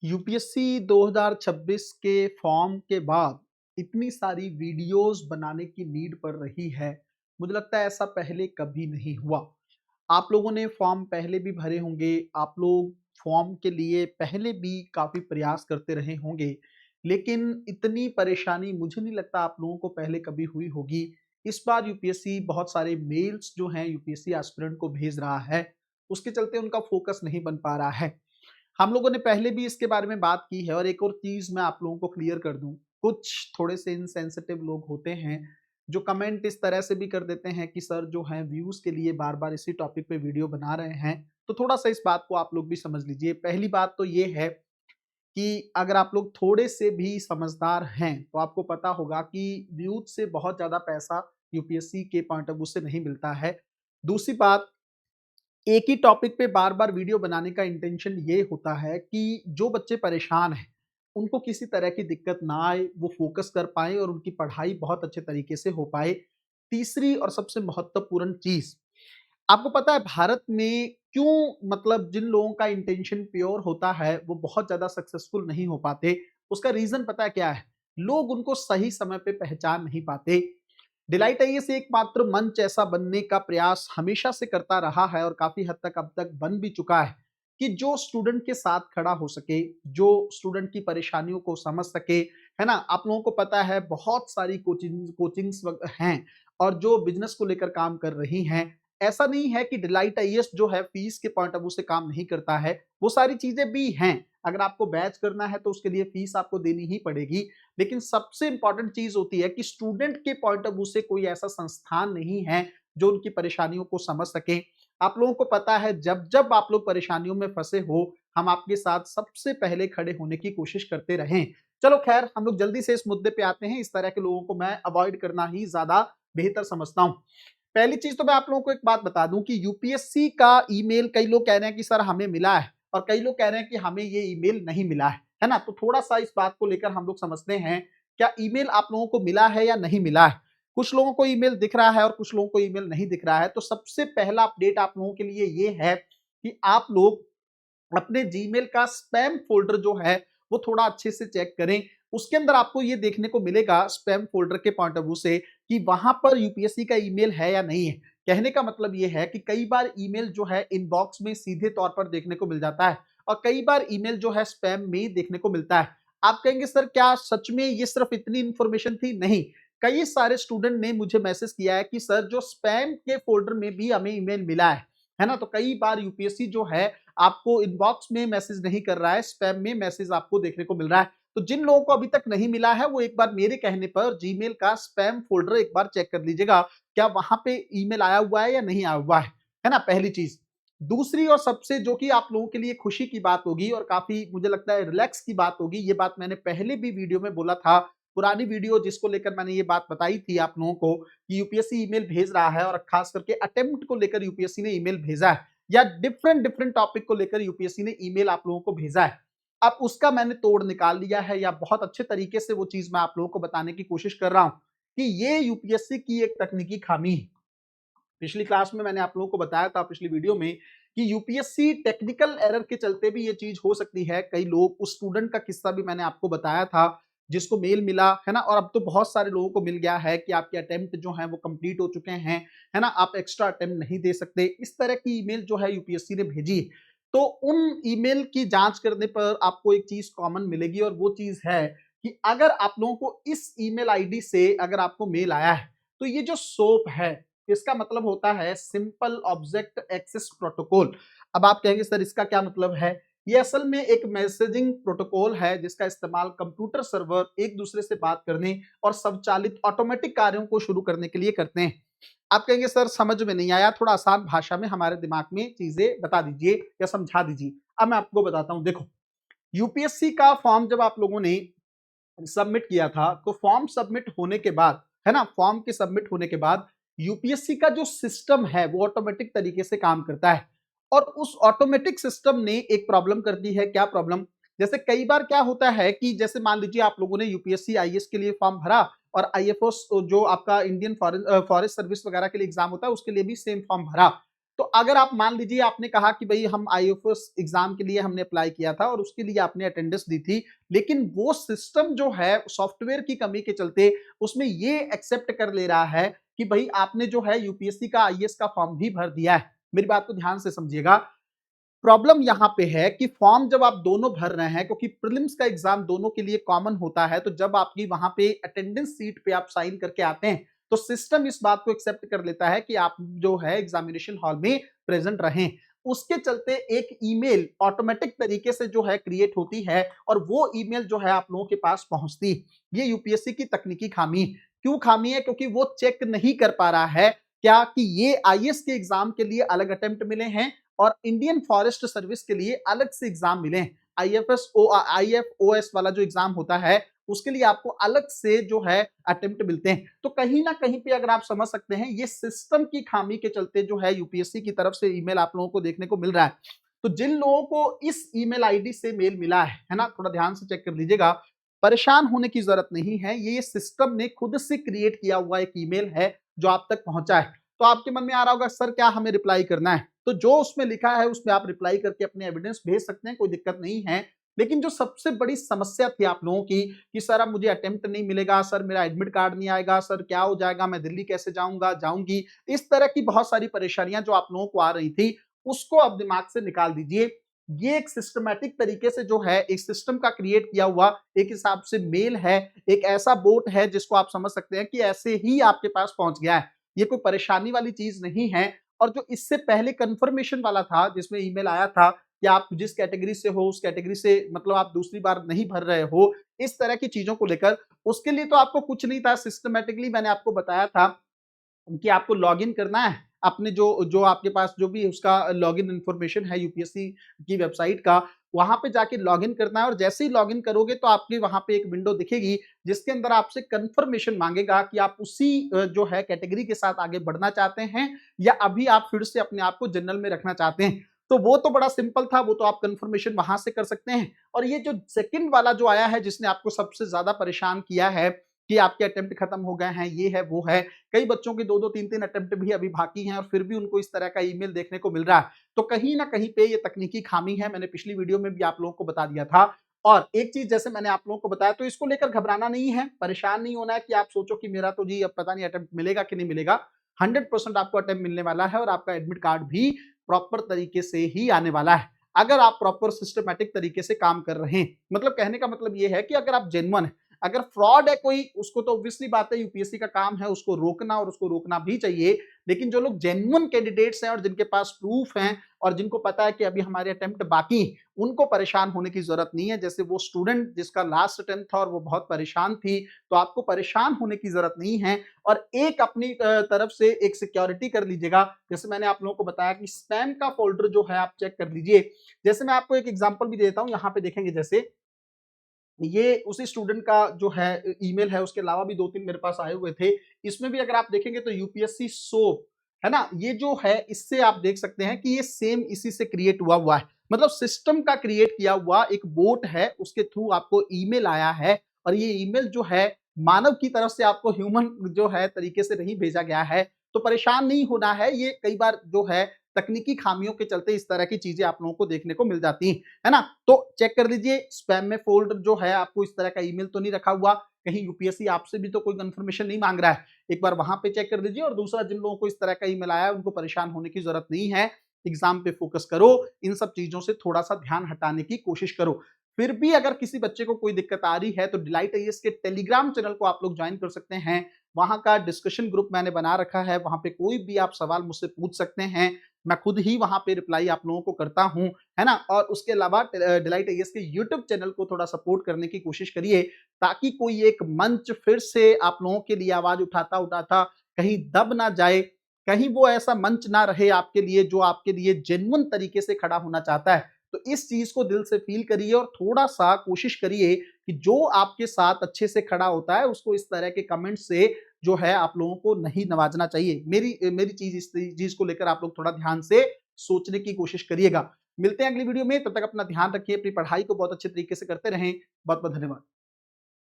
UPSC 2026 के form के बाद इतनी सारी वीडियोस बनाने की नीड पड़ रही है, मुझे लगता है ऐसा पहले कभी नहीं हुआ। आप लोगों ने फॉर्म पहले भी भरे होंगे, आप लोग फॉर्म के लिए पहले भी काफ़ी प्रयास करते रहे होंगे, लेकिन इतनी परेशानी मुझे नहीं लगता आप लोगों को पहले कभी हुई होगी। इस बार यूपीएससी बहुत सारे मेल्स जो हैं यूपीएससी एस्पिरेंट को भेज रहा है, उसके चलते उनका फोकस नहीं बन पा रहा है। हम लोगों ने पहले भी इसके बारे में बात की है और एक और चीज़ मैं आप लोगों को क्लियर कर दूँ, कुछ थोड़े से इनसेंसिटिव लोग होते हैं, जो कमेंट इस तरह से भी कर देते हैं कि सर जो हैं व्यूज़ के लिए बार-बार इसी टॉपिक पे वीडियो बना रहे हैं, तो थोड़ा-सा इस बात को आप लोग भी समझ लीजिए। पहली बात तो ये है कि अगर आप लोग थोड़े से भी समझदार हैं, तो आपको पता होगा कि व्यूज़ से बहुत ज़्यादा पैसा यूपीएससी के पॉइंट ऑफ व्यू से नहीं मिलता है। दूसरी बात, एक ही टॉपिक पे बार-बार वीडियो बनाने का इंटेंशन ये होता है कि जो बच्चे परेशान हैं, उनको किसी तरह की दिक्कत ना आए, वो फ़ोकस कर पाएँ और उनकी पढ़ाई बहुत अच्छे तरीके से हो पाए। तीसरी और सबसे महत्वपूर्ण चीज़, आपको पता है भारत में क्यों मतलब जिन लोगों का इंटेंशन प्योर होता है, वो बहुत ज़्यादा सक्सेसफुल नहीं हो पाते? उसका रीज़न पता है क्या है? लोग उनको सही समय पे पहचान नहीं पाते। डिलाइट आईएएस एकमात्र मंच ऐसा बनने का प्रयास हमेशा से करता रहा है और काफ़ी हद तक अब तक बन भी चुका है कि जो स्टूडेंट के साथ खड़ा हो सके, जो स्टूडेंट की परेशानियों को समझ सके, है ना? आप लोगों को पता है बहुत सारी कोचिंग्स हैं और जो बिज़नेस को लेकर काम कर रही हैं। ऐसा नहीं है कि डिलाइट आईएएस जो है फीस के पॉइंट ऑफ व्यू से काम नहीं करता है, वो सारी चीज़ें भी हैं। अगर आपको बैच करना है तो उसके लिए फीस आपको देनी ही पड़ेगी। लेकिन सबसे इंपॉर्टेंट चीज होती है कि स्टूडेंट के पॉइंट ऑफ व्यू से कोई ऐसा संस्थान नहीं है जो उनकी परेशानियों को समझ सके। आप लोगों को पता है जब जब आप लोग परेशानियों में फंसे हो, हम आपके साथ सबसे पहले खड़े होने की कोशिश करते रहें। चलो खैर, हम लोग जल्दी से इस मुद्दे पे आते हैं। इस तरह के लोगों को मैं अवॉइड करना ही ज्यादा बेहतर समझता हूं। पहली चीज तो मैं आप लोगों को एक बात बता दूं कि यूपीएससी का ईमेल कई लोग कह रहे हैं कि सर हमें मिला है और कई लोग कह रहे हैं कि हमें ये ईमेल नहीं मिला है ना? तो थोड़ा-सा इस बात को लेकर हम लोग समझते हैं, क्या ईमेल आप लोगों को मिला है या नहीं मिला है? कुछ लोगों को ईमेल दिख रहा है और कुछ लोगों को ईमेल नहीं दिख रहा है। तो सबसे पहला अपडेट आप लोगों के लिए ये है कि आप लोग अपने जीमेल का स्पैम फ़ोल्डर जो है, वो थोड़ा अच्छे से चेक करें। उसके अंदर आपको ये देखने को मिलेगा स्पैम फ़ोल्डर के पॉइंट ऑफ व्यू से कि वहाँ पर यूपीएससी का ईमेल है या नहीं है। कहने का मतलब ये है कि कई बार ईमेल जो है इनबॉक्स में सीधे तौर पर देखने को मिल जाता है और कई बार ईमेल जो है स्पैम में देखने को मिलता है। आप कहेंगे सर क्या सच में ये सिर्फ़ इतनी इन्फॉर्मेशन थी? नहीं, कई सारे स्टूडेंट ने मुझे मैसेज किया है कि सर जो स्पैम के फ़ोल्डर में भी हमें ईमेल मिला है ना? तो कई बार यूपीएससी जो है आपको इनबॉक्स में मैसेज नहीं कर रहा है, स्पैम में मैसेज आपको देखने को मिल रहा है। तो जिन लोगों को अभी तक नहीं मिला है, वो एक बार मेरे कहने पर जीमेल का स्पैम फ़ोल्डर एक बार चेक कर लीजिएगा, क्या वहाँ पे ईमेल आया हुआ है या नहीं आया हुआ है ना? पहली चीज़। दूसरी और सबसे जो कि आप लोगों के लिए खुशी की बात होगी और काफ़ी मुझे लगता है रिलैक्स की बात होगी, ये बात मैंने पहले भी वीडियो में बोला था, पुरानी वीडियो जिसको लेकर मैंने ये बात बताई थी आप लोगों को कि यूपीएससी ईमेल भेज रहा है और खास करके अटेम्प्ट को लेकर यूपीएससी ने ईमेल भेजा है। या डिफरेंट डिफरेंट टॉपिक को लेकर यूपीएससी ने ईमेल आप लोगों को भेजा है। अब उसका मैंने तोड़ निकाल लिया है या बहुत अच्छे तरीके से वो चीज़ मैं आप लोगों को बताने की कोशिश कर रहा हूँ कि ये यूपीएससी की एक तकनीकी खामी है। पिछली क्लास में मैंने आप लोगों को बताया था पिछली वीडियो में कि यूपीएससी टेक्निकल एरर के चलते भी ये चीज़ हो सकती है। कई लोग उस स्टूडेंट का किस्सा भी मैंने आपको बताया था, जिसको मेल मिला, है ना? और अब तो बहुत सारे लोगों को मिल गया है कि आपके अटेम्प्ट जो हैं वो कंप्लीट हो चुके हैं, है ना? आप एक्स्ट्रा अटेम्प्ट नहीं दे सकते। इस तरह की ईमेल जो है यूपीएससी ने भेजी। तो उन ईमेल की जाँच करने पर आपको एक चीज़ कॉमन मिलेगी और वो चीज़ है कि अगर आप लोगों को इस ईमेल आईडी से अगर आपको मेल आया है, तो ये जो सोप है इसका मतलब होता है सिंपल ऑब्जेक्ट एक्सेस प्रोटोकॉल। अब आप कहेंगे सर इसका क्या मतलब है? ये असल में एक मैसेजिंग प्रोटोकॉल है जिसका इस्तेमाल कंप्यूटर सर्वर एक दूसरे से बात करने और स्वचालित ऑटोमेटिक कार्यों को शुरू करने के लिए करते हैं। आप कहेंगे सर समझ में नहीं आया, थोड़ा आसान भाषा में हमारे दिमाग में चीजें बता दीजिए या समझा दीजिए। अब मैं आपको बताता हूं, देखो यूपीएससी का फॉर्म जब आप लोगों ने सबमिट किया था, तो फॉर्म सबमिट होने के बाद, है ना? फॉर्म के सबमिट होने के बाद यूपीएससी का जो सिस्टम है, वो ऑटोमेटिक तरीके से काम करता है और उस ऑटोमेटिक सिस्टम ने एक प्रॉब्लम कर दी है। क्या प्रॉब्लम? जैसे कई बार क्या होता है कि जैसे मान लीजिए आप लोगों ने यूपीएससी आईएएस के लिए फॉर्म भरा और आईएफओस जो आपका इंडियन फॉरेस्ट सर्विस वगैरह के लिए एग्जाम होता है, उसके लिए भी सेम फॉर्म भरा। तो अगर आप मान लीजिए आपने कहा कि भाई हम आईएफएस एग्जाम के लिए हमने अप्लाई किया था और उसके लिए आपने अटेंडेंस दी थी, लेकिन वो सिस्टम जो है सॉफ्टवेयर की कमी के चलते उसमें ये एक्सेप्ट कर ले रहा है कि भाई आपने जो है यूपीएससी का आईएएस का फॉर्म भी भर दिया है। मेरी बात को ध्यान से समझिएगा। प्रॉब्लम यहां पे है कि फॉर्म जब आप दोनों भर रहे हैं, क्योंकि प्रीलिम्स का एग्जाम दोनों के लिए कॉमन होता है, तो जब आपकी वहां पे अटेंडेंस सीट पे आप साइन करके आते हैं तो सिस्टम इस बात को एक्सेप्ट कर लेता है कि आप जो है एग्जामिनेशन हॉल में प्रेजेंट रहें। उसके चलते एक ईमेल ऑटोमेटिक तरीके से जो है क्रिएट होती है और वो ईमेल जो है आप लोगों के पास पहुंचती। ये यूपीएससी की तकनीकी खामी। क्यों खामी है? क्योंकि वो चेक नहीं कर पा रहा है क्या कि ये आईएएस के एग्जाम के लिए अलग अटेम्प्ट मिले हैं और इंडियन फॉरेस्ट सर्विस के लिए अलग से एग्जाम मिले। आईएफओएस वाला जो एग्जाम होता है उसके लिए आपको अलग से जो है अटेम्प्ट मिलते हैं। तो कहीं ना कहीं पे अगर आप समझ सकते हैं ये सिस्टम की खामी के चलते जो है यूपीएससी की तरफ से ईमेल आप लोगों को देखने को मिल रहा है। तो जिन लोगों को इस ईमेल आईडी से मेल मिला है ना, थोड़ा ध्यान से चेक कर लीजिएगा। परेशान होने की जरूरत नहीं है, ये सिस्टम ने खुद से क्रिएट किया हुआ एक ईमेल है जो आप तक पहुंचा है। तो आपके मन में आ रहा होगा सर क्या हमें रिप्लाई करना है? तो जो उसमें लिखा है उसमें आप रिप्लाई करके अपने एविडेंस भेज सकते हैं, कोई दिक्कत नहीं है। लेकिन जो सबसे बड़ी समस्या थी आप लोगों की कि सर अब मुझे अटेम्प्ट नहीं मिलेगा, सर मेरा एडमिट कार्ड नहीं आएगा, सर क्या हो जाएगा, मैं दिल्ली कैसे जाऊंगा, जाऊंगी, इस तरह की बहुत सारी परेशानियां जो आप लोगों को आ रही थी उसको अब दिमाग से निकाल दीजिए। ये एक सिस्टमैटिक तरीके से जो है एक सिस्टम का क्रिएट किया हुआ एक हिसाब से मेल है, एक ऐसा बोट है जिसको आप समझ सकते हैं कि ऐसे ही आपके पास पहुंच गया है। ये कोई परेशानी वाली चीज नहीं है। और जो इससे पहले कंफर्मेशन वाला था जिसमें ईमेल आया था कि आप जिस कैटेगरी से हो उस कैटेगरी से मतलब आप दूसरी बार नहीं भर रहे हो, इस तरह की चीजों को लेकर, उसके लिए तो आपको कुछ नहीं था। सिस्टमेटिकली मैंने आपको बताया था कि आपको लॉगिन करना है अपने जो जो आपके पास जो भी उसका लॉगिन इंफॉर्मेशन है यूपीएससी की वेबसाइट का, वहां पे जाके लॉगिन करना है। और जैसे ही लॉगिन करोगे तो आपके वहां पे एक विंडो दिखेगी जिसके अंदर आपसे कंफर्मेशन मांगेगा कि आप उसी जो है कैटेगरी के साथ आगे बढ़ना चाहते हैं या अभी आप फिर से अपने आप को जनरल में रखना चाहते हैं। तो वो तो बड़ा सिंपल था, वो तो आप कंफर्मेशन वहां से कर सकते हैं। और ये जो सेकंड वाला जो आया है जिसने आपको सबसे ज्यादा परेशान किया है कि आपके अटेम्प्ट खत्म हो गए हैं, ये है वो है, कई बच्चों के 2-2 3-3 अटेम्प्ट भी अभी बाकी हैं और फिर भी उनको इस तरह का ईमेल देखने को मिल रहा है। तो कहीं ना कहीं पे ये तकनीकी खामी है, मैंने पिछली वीडियो में भी आप लोगों को बता दिया था। और एक चीज जैसे मैंने आप लोगों को बताया, तो इसको लेकर घबराना नहीं है, परेशान नहीं होना है कि आप सोचो कि मेरा तो जी अब पता नहीं अटेम्प्ट मिलेगा कि नहीं मिलेगा। 100% आपको अटेम्प्ट मिलने वाला है और आपका एडमिट कार्ड भी प्रॉपर तरीके से ही आने वाला है अगर आप प्रॉपर सिस्टमैटिक तरीके से काम कर रहे हैं। मतलब कहने का मतलब ये है कि अगर आप जेन्युइन है, अगर फ्रॉड है कोई, उसको तो ऑब्वियसली बात है यूपीएससी का काम है उसको रोकना और उसको रोकना भी चाहिए। लेकिन जो लोग जेन्युइन कैंडिडेट्स हैं और जिनके पास प्रूफ हैं और जिनको पता है कि अभी हमारे अटेम्प्ट बाकी, उनको परेशान होने की जरूरत नहीं है। जैसे वो स्टूडेंट जिसका लास्ट अटेम्प्ट था और वो बहुत परेशान थी, तो आपको परेशान होने की जरूरत नहीं है। और एक अपनी तरफ से एक सिक्योरिटी कर लीजिएगा। जैसे मैंने आप लोगों को बताया कि स्पैम का फोल्डर जो है आप चेक कर लीजिए। जैसे मैं आपको एक एग्जांपल भी देता हूं, यहाँ पे देखेंगे जैसे ये उसी स्टूडेंट का जो है ईमेल है, उसके अलावा भी 2-3 मेरे पास आए हुए थे। इसमें भी अगर आप देखेंगे तो यूपीएससी सोप है ना, ये जो है इससे आप देख सकते हैं कि ये सेम इसी से क्रिएट हुआ है। मतलब सिस्टम का क्रिएट किया हुआ एक बोट है, उसके थ्रू आपको ईमेल आया है। और ये ईमेल जो है मानव की तरफ से आपको ह्यूमन जो है तरीके से नहीं भेजा गया है। तो परेशान नहीं होना है, ये कई बार जो है तकनीकी खामियों के चलते इस तरह की चीजें आप लोगों को देखने को मिल जाती हैं, है ना। तो चेक कर लीजिए स्पैम में फोल्डर जो है आपको इस तरह का ईमेल तो नहीं रखा हुआ, कहीं यूपीएससी आपसे भी तो कोई कंफर्मेशन नहीं मांग रहा है। एक बार वहां पे चेक कर लीजिए। और दूसरा, जिन लोगों को इस तरह का ईमेल आया है उनको परेशान होने की जरूरत नहीं है, एग्जाम पे फोकस करो, इन सब चीजों से थोड़ा सा ध्यान हटाने की कोशिश करो। फिर भी अगर किसी बच्चे को कोई दिक्कत आ रही है तो डिलाइट आईएएस के टेलीग्राम चैनल को आप लोग ज्वाइन कर सकते हैं। वहां का डिस्कशन ग्रुप मैंने बना रखा है, वहां पे कोई भी आप सवाल मुझसे पूछ सकते हैं, मैं खुद ही वहां पे रिप्लाई आप लोगों को करता हूं, है ना। और उसके अलावा डिलाइट आईएएस के यूट्यूब चैनल को थोड़ा सपोर्ट करने की कोशिश करिए, ताकि कोई एक मंच फिर से आप लोगों के लिए आवाज उठाता उठाता कहीं दब ना जाए, कहीं वो ऐसा मंच ना रहे आपके लिए जो आपके लिए जेन्युइन तरीके से खड़ा होना चाहता है। तो इस चीज को दिल से फील करिए और थोड़ा सा कोशिश करिए कि जो आपके साथ अच्छे से खड़ा होता है उसको इस तरह के कमेंट से जो है आप लोगों को नहीं नवाजना चाहिए। मेरी मेरी चीज इस चीज को लेकर आप लोग थोड़ा ध्यान से सोचने की कोशिश करिएगा। मिलते हैं अगली वीडियो में, तब तक अपना ध्यान रखिए, अपनी पढ़ाई को बहुत अच्छे तरीके से करते रहें। बहुत बहुत धन्यवाद।